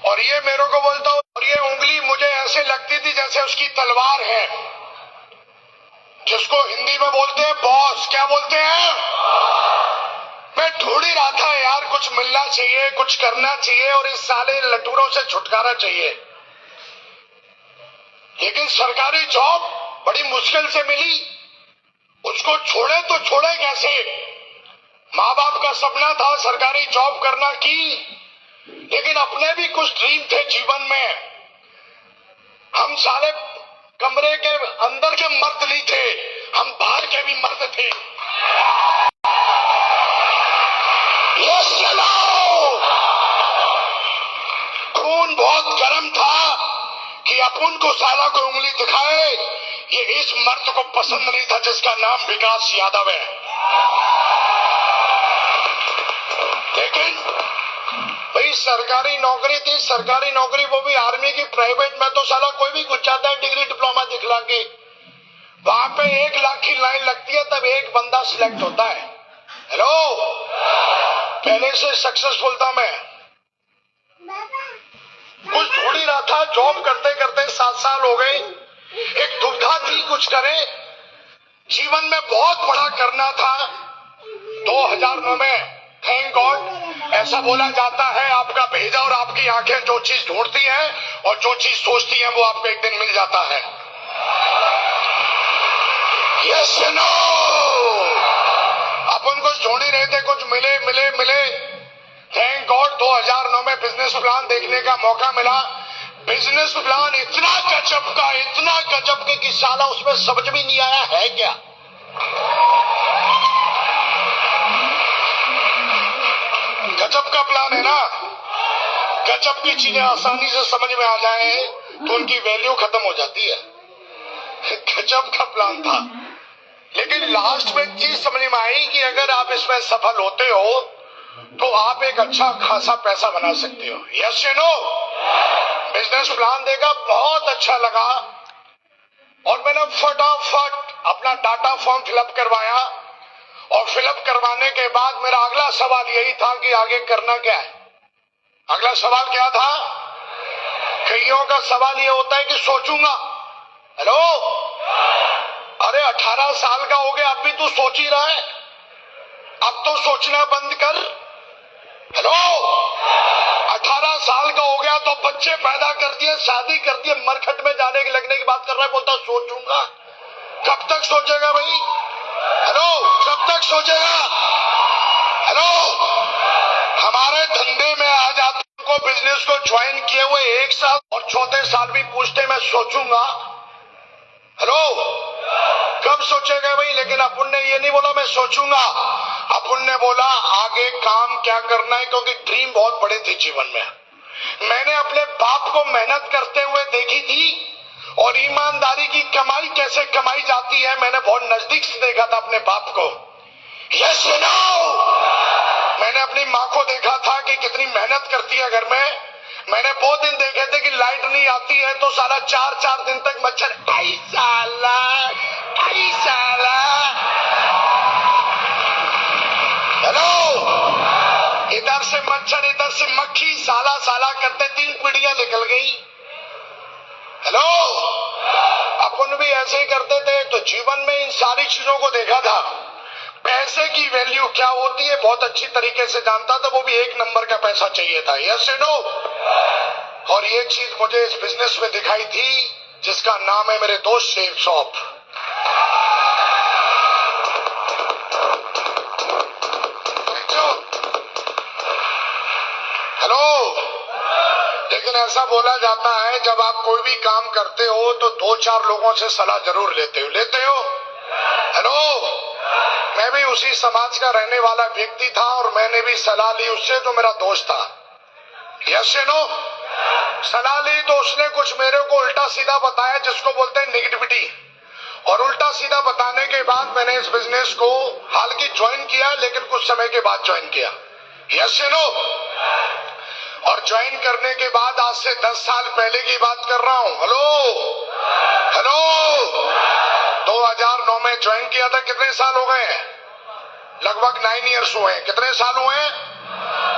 और ये मेरे को बोलता, और ये उंगली मुझे ऐसे लगती थी जैसे उसकी तलवार है, जिसको हिंदी में बोलते हैं बॉस। क्या बोलते हैं? मैं ढूंढ ही रहा था यार, कुछ मिलना चाहिए, कुछ करना चाहिए और इस साले लटूरों से छुटकारा चाहिए। लेकिन सरकारी जॉब बड़ी मुश्किल से मिली। उसको छोड़े तो छोड़े कैसे? माँ बाप का सपना था सरकारी जॉब करना की, लेकिन अपने भी कुछ ड्रीम थे जीवन में। हम साले कमरे के अंदर के मर्द नहीं थे, हम बाहर के भी मर्द थे। ये चलो, खून बहुत गर्म था कि अपन को साला को उंगली दिखाए, ये इस मर्द को पसंद नहीं था जिसका नाम विकास यादव है। लेकिन भाई सरकारी नौकरी थी, सरकारी नौकरी, वो भी आर्मी की, प्राइवेट में तो साला कोई भी घुस जाता है डिग्री डिप्लोमा दिखला के। वहां पे 1 लाख की लाइन लगती है, तब एक बंदा सिलेक्ट होता है। हेलो, पहले से सक्सेसफुल था मैं, कुछ ढूंढ ही रहा था, जॉब करते करते 7 साल हो गए। एक दुविधा थी कुछ करें, जीवन में बहुत बड़ा करना था। 2009 में थैंक गॉड, ऐसा बोला जाता है आपका भेजा और आपकी आंखें जो चीज ढूंढती हैं और जो चीज सोचती हैं वो आपको एक दिन मिल जाता है। यस नो, अपन कुछ ढूंढ ही रहे थे, कुछ मिले मिले मिले। थैंक गॉड 2009 में बिजनेस प्लान देखने का मौका मिला। बिजनेस प्लान इतना गजब के कि साला उसमें समझ भी नहीं आया है क्या। गजब का प्लान है ना, गजब की चीजें आसानी से समझ में आ जाए तो उनकी वैल्यू खत्म हो जाती है। गजब का प्लान था, लेकिन लास्ट में चीज समझ में आई कि अगर आप इसमें सफल होते हो तो आप एक अच्छा खासा पैसा बना सकते हो। यस या नो? बिजनेस प्लान देखा, बहुत अच्छा लगा और मैंने फटाफट अपना डाटा फॉर्म फिलअप करवाया और फिलअप करवाने के बाद मेरा अगला सवाल यही था कि आगे करना क्या है। अगला सवाल क्या था? कईयों का सवाल ये होता है कि सोचूंगा। हेलो, अरे 18 साल का हो गया, अब भी तू सोच ही रहा है? अब तो सोचना बंद कर। हेलो, 18 साल का हो गया तो बच्चे पैदा कर दिए, शादी कर दिए, मरखट में जाने के लगने की बात कर रहा है, बोलता सोचूंगा। कब तक सोचेगा भाई? हेलो, कब तक सोचेगा? हेलो, हमारे धंधे में आज आपको बिजनेस को ज्वाइन किए हुए 1 साल और चौथे साल भी पूछते मैं सोचूंगा। हेलो, कब सोचेगा भाई? लेकिन अपन ने ये नहीं बोला मैं सोचूंगा, अपन ने बोला आगे काम क्या करना है, क्योंकि ड्रीम बहुत बड़े थे जीवन में। मैंने अपने बाप को मेहनत करते हुए देखी थी और ईमानदारी की कमाई कैसे कमाई जाती है मैंने बहुत नजदीक से देखा था अपने बाप को। यस या नो? मैंने अपनी माँ को देखा था कि कितनी मेहनत करती है घर में। मैंने बहुत दिन देखे थे कि लाइट नहीं आती है तो सारा 4-4 दिन तक मच्छर आई साला। हेलो, इधर से मच्छर इधर से मक्खी, साला करते 3 पीढ़ियां निकल गई। हेलो, अपन भी ऐसे ही करते थे। तो जीवन में इन सारी चीजों को देखा था। पैसे की वैल्यू क्या होती है बहुत अच्छी तरीके से जानता था, वो भी 1 नंबर का पैसा चाहिए था। यस या नो? और ये चीज मुझे इस बिजनेस में दिखाई थी जिसका नाम है मेरे दोस्त शेव शॉप। हेलो, लेकिन ऐसा बोला जाता है जब आप कोई भी काम करते हो तो 2-4 लोगों से सलाह जरूर लेते हो। हेलो, मैं भी उसी समाज का रहने वाला व्यक्ति था और मैंने भी सलाह ली उससे, जो मेरा दोस्त था। यस या नो? सलाह ली तो उसने कुछ मेरे को उल्टा सीधा बताया, जिसको बोलते हैं नेगेटिविटी। और उल्टा सीधा बताने के बाद मैंने इस बिजनेस को हाल की ज्वाइन किया, लेकिन कुछ समय के बाद ज्वाइन किया। यस या नो? और ज्वाइन करने के बाद आज से 10 साल पहले की बात कर रहा हूं। हेलो, 2009 में ज्वाइन किया था। कितने साल हो गए? लगभग 9 इयर्स हुए। कितने साल हुए?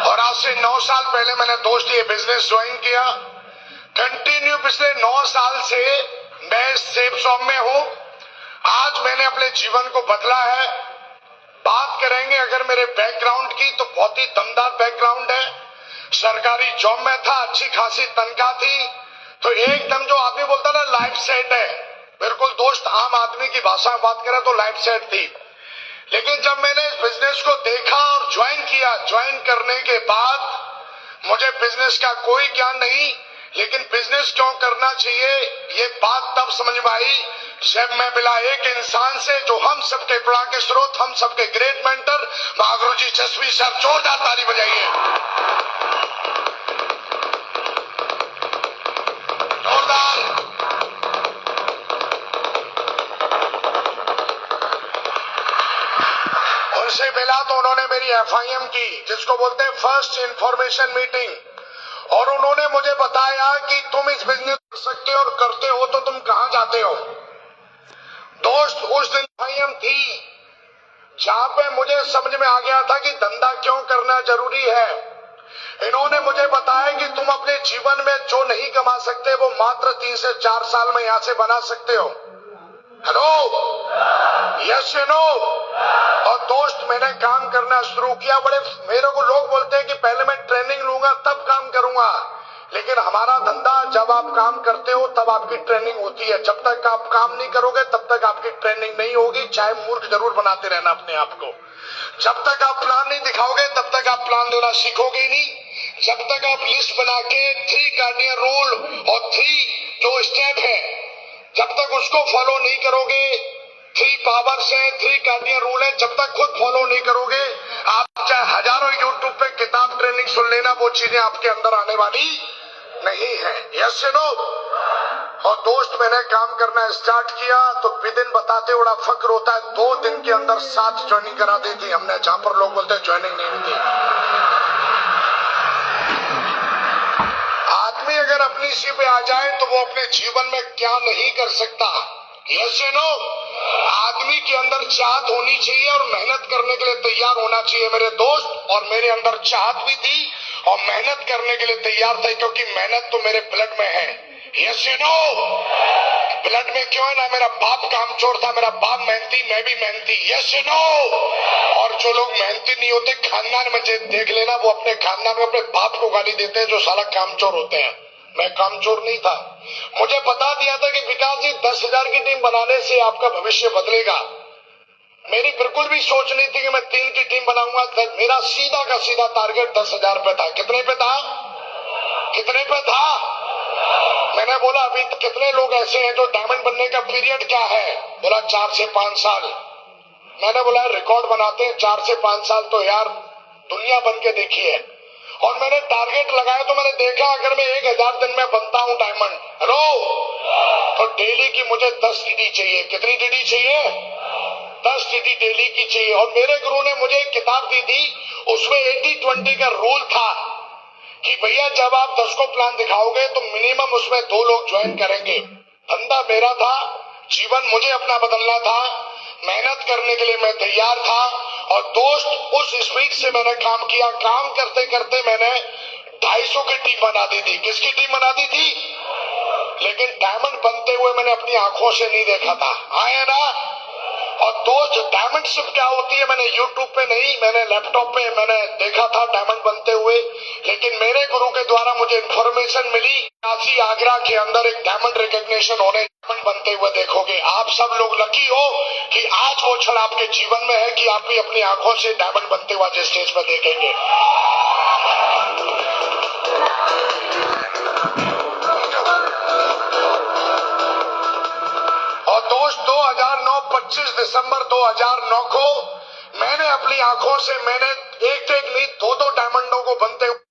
और आज से 9 साल पहले मैंने दोस्त ये बिजनेस ज्वाइन किया। कंटिन्यू पिछले 9 साल से मैं सेब शॉप में हूं। आज मैंने अपने जीवन को बदला है। बात करेंगे अगर मेरे बैकग्राउंड की तो बहुत ही दमदार बैकग्राउंड है। सरकारी जॉब में था, अच्छी खासी तनख्वाह थी, तो एकदम जो आदमी बोलता ना लाइफ सेट है, बिल्कुल दोस्त आम आदमी की भाषा में बात करें तो लाइफ सेट थी। लेकिन जब मैंने इस बिजनेस को देखा और ज्वाइन किया, ज्वाइन करने के बाद मुझे बिजनेस का कोई ज्ञान नहीं, लेकिन बिजनेस क्यों करना चाहिए ये बात तब समझ में आई जब मैं मिला एक इंसान से जो हम सबके प्रेरणा के स्रोत, हम सबके ग्रेट मेंटर महागुरु जी जसवी सर। जोरदार ताली बजाइए, जोरदार। उनसे मिला तो उन्होंने मेरी FIM की, जिसको बोलते हैं फर्स्ट इंफॉर्मेशन मीटिंग, और उन्होंने मुझे बताया कि तुम इस बिजनेस कर सकते हो और करते हो तो तुम कहां जाते हो। दोस्त, उस दिन FIM थी जहां पे मुझे समझ में आ गया था कि धंधा क्यों करना जरूरी है। इन्होंने मुझे बताया कि तुम अपने जीवन में जो नहीं कमा सकते वो मात्र 3 से 4 साल में यहां से बना सकते हो। Hello, yes you know. और दोस्त, मैंने काम करना शुरू किया। बड़े मेरे को लोग बोलते हैं कि पहले मैं ट्रेनिंग लूंगा तब काम करूंगा, लेकिन हमारा धंधा जब आप काम करते हो तब आपकी ट्रेनिंग होती है। जब तक आप काम नहीं करोगे तब तक आपकी ट्रेनिंग नहीं होगी, चाहे मूर्ख जरूर बनाते रहना अपने आप को। जब तक आप प्लान नहीं दिखाओगे तब तक आप प्लान देना सीखोगे नहीं। जब तक आप लिस्ट बना के 3 कार्डिनल रूल और 3 जो स्टेप है, जब तक उसको फॉलो नहीं करोगे, 3 पावर्स है, 3 कार्डिनल रूल है, जब तक खुद फॉलो नहीं करोगे, आप चाहे हजारों यूट्यूब पे किताब ट्रेनिंग सुन लेना, वो चीजें आपके अंदर आने वाली नहीं है। Yes no. और दोस्त, मैंने काम करना स्टार्ट किया तो विदिन बताते बड़ा फक्र होता है, 2 दिन के अंदर 7 ज्वाइनिंग करा दी थी हमने, जहां पर लोग बोलते हैं ज्वाइनिंग नहीं होती। आदमी अगर अपनी सी पे आ जाए तो वो अपने जीवन में क्या नहीं कर सकता। Yes no. आदमी के अंदर चाहत होनी चाहिए और मेहनत करने के लिए तैयार होना चाहिए मेरे दोस्त। और मेरे अंदर चाहत भी थी और मेहनत करने के लिए तैयार थे, क्योंकि मेहनत तो मेरे ब्लड में है। Yes you know. ब्लड में क्यों है ना, मेरा बाप कामचोर था, मेरा बाप मेहनती, मैं भी मेहनती। Yes you know. और जो लोग मेहनती नहीं होते खानदान में देख लेना, वो अपने खानदान में अपने बाप को गाली देते हैं जो साला कामचोर होते हैं। मैं कामचोर नहीं था। मुझे बता दिया था कि विकास जी 10,000 की टीम बनाने से आपका भविष्य बदलेगा। मेरी बिल्कुल भी सोच नहीं थी कि मैं 3 की टीम बनाऊंगा। मेरा सीधा का सीधा टारगेट 10,000 पे था। कितने पे था? कितने पे था? मैंने बोला अभी कितने लोग ऐसे हैं जो डायमंड बनने का पीरियड क्या है? बोला 4 से 5 साल। मैंने बोला रिकॉर्ड बनाते हैं 4 से 5 साल, तो यार दुनिया बन के देखी है। और मैंने टारगेट लगाया तो मैंने देखा अगर मैं 1000 दिन में बनता हूं डायमंड, तो डेली की मुझे 10 टीडी चाहिए। कितनी टीडी चाहिए? 10 टीडी डेली की चाहिए। और मेरे गुरु ने मुझे एक किताब दी थी, उसमें 80-20 का रूल था कि भैया जब आप 10 को प्लान दिखाओगे तो मिनिमम उसमें 2 लोग ज्वाइन करेंगे। धंधा मेरा था, जीवन मुझे अपना बदलना था, मेहनत करने के लिए मैं तैयार था। और दोस्त, उस स्पीड से मैंने काम किया। काम करते करते मैंने 250 की टीम बना दी थी। किसकी टीम बना दी थी? लेकिन डायमंड बनते हुए मैंने अपनी आंखों से नहीं देखा था। आया ना। और दोस्त, डायमंड शिप क्या होती है मैंने यूट्यूब पे नहीं, मैंने लैपटॉप पे मैंने देखा था डायमंड बनते हुए। लेकिन मेरे गुरु के द्वारा मुझे इंफॉर्मेशन मिली, काशी आगरा के अंदर एक डायमंड रिकॉग्निशन होने, डायमंड बनते हुए देखोगे। आप सब लोग लकी हो कि आज वो क्षण आपके जीवन में है कि आप भी अपनी आंखों से डायमंड बनते हुए आज स्टेज पर देखेंगे। और दोस्त, 2009 25 दिसंबर 2009 को मैंने अपनी आंखों से मैंने एक नहीं 2 डायमंडों को बनते हुए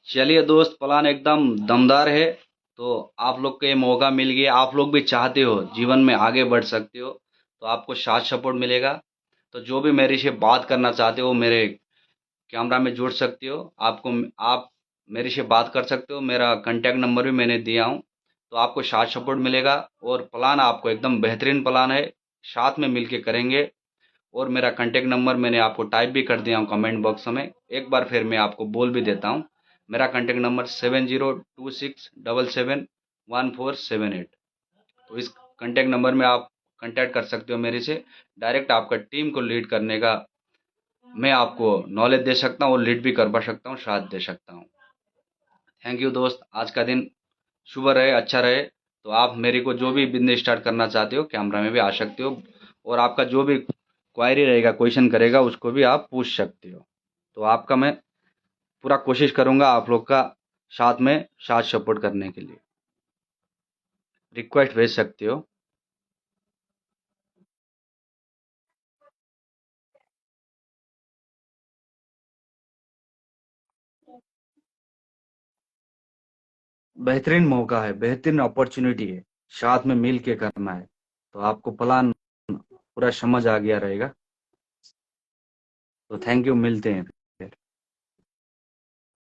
चलिए दोस्त, प्लान एकदम दमदार है। तो आप लोग को ये मौका मिल गया, आप लोग भी चाहते हो जीवन में आगे बढ़ सकते हो, तो आपको साथ सपोर्ट मिलेगा। तो जो भी मेरे से बात करना चाहते हो, मेरे कैमरा में जुड़ सकते हो। आप मेरे से बात कर सकते हो, मेरा कांटेक्ट नंबर भी मैंने दिया हूँ। तो आपको साथ सपोर्ट मिलेगा, और प्लान आपको एकदम बेहतरीन प्लान है, साथ में मिलके करेंगे। और मेरा कांटेक्ट नंबर मैंने आपको टाइप भी कर दिया हूँ कमेंट बॉक्स में, एक बार फिर मैं आपको बोल भी देता हूँ। मेरा कांटेक्ट नंबर 7026771478। तो इस कांटेक्ट नंबर में आप कांटेक्ट कर सकते हो मेरे से। डायरेक्ट आपका टीम को लीड करने का मैं आपको नॉलेज दे सकता हूँ, और लीड भी करवा सकता हूँ, साथ दे सकता हूँ। थैंक यू दोस्त, आज का दिन शुभ रहे, अच्छा रहे। तो आप मेरे को जो भी बिजनेस स्टार्ट करना चाहते हो, कैमरा में भी आ सकते हो। और आपका जो भी क्वायरी रहेगा, क्वेश्चन करेगा, उसको भी आप पूछ सकते हो। तो आपका मैं पूरा कोशिश करूंगा आप लोग का साथ में साथ सपोर्ट करने के लिए। रिक्वेस्ट भेज सकते हो। बेहतरीन मौका है, बेहतरीन अपॉर्चुनिटी है, साथ में मिल के करना है। तो आपको प्लान पूरा समझ आ गया रहेगा। तो थैंक यू, मिलते हैं।